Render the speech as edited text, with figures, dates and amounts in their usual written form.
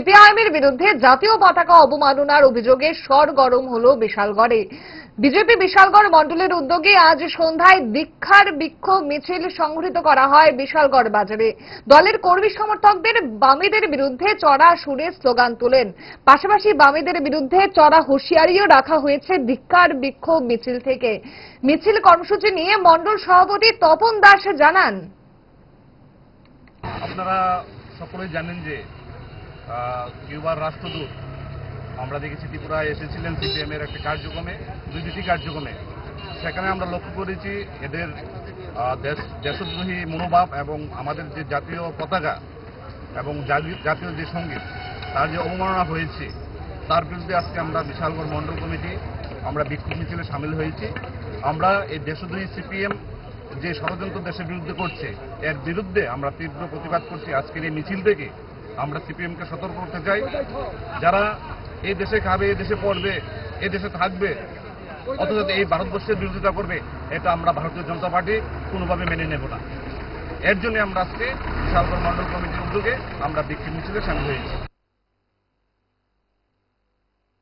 সিপিআইএমের বিরুদ্ধে জাতীয় পতাকা অবমাননার অভিযোগে সরগরম হলো বিশালগড়ে। বিজেপি বিশালগড় মণ্ডলের উদ্যোগে আজ সন্ধ্যায় দীক্ষার বিক্ষোভ মিছিল সংঘটিত করা হয় বিশালগড় বাজারে। দলের কর্মী সমর্থকদের বামেদের বিরুদ্ধে চড়া সুরে স্লোগান তোলেন। পাশাপাশি বামেদের বিরুদ্ধে চড়া হুঁশিয়ারিও রাখা হয়েছে দীক্ষার বিক্ষোভ মিছিল থেকে। মিছিল কর্মসূচি নিয়ে মণ্ডল সভাপতি তপন দাস জানান, আপনারা সকলেই জানেন যে কিউবার রাষ্ট্রদূত আমরা দেখেছি ত্রিপুরায় এসেছিলেন সিপিএম এর একটা কার্যক্রমে, দুটি কার্যক্রমে। সেখানে আমরা লক্ষ্য করেছি এদের দেশদ্রোহী মনোভাব এবং আমাদের যে জাতীয় পতাকা এবং জাতীয় যে সঙ্গীত তার যে অবমাননা হয়েছে, তার বিরুদ্ধে আজকে আমরা বিশালগড় মণ্ডল কমিটি আমরা বিক্ষোভ মিছিলে সামিল হয়েছি। আমরা এই দেশদ্রোহী সিপিএম যে ষড়যন্ত্র দেশের বিরুদ্ধে করছে, এর বিরুদ্ধে আমরা তীব্র প্রতিবাদ করছি। আজকের এই মিছিল থেকে আমরা সিপিএমকে সতর্ক করতে চাই, যারা এই দেশে খাবে, এই দেশে পড়বে, এই দেশে থাকবে, অথচ এই ভারতবর্ষের বিরোধিতা করবে, এটা আমরা ভারতীয় জনতা পার্টি কোনোভাবে মেনে নেব না। এর জন্য আমরা আজকে বিশালগড় মণ্ডল কমিটির উদ্যোগে আমরা বিক্ষোভ মিছিলে সামিল হয়েছি।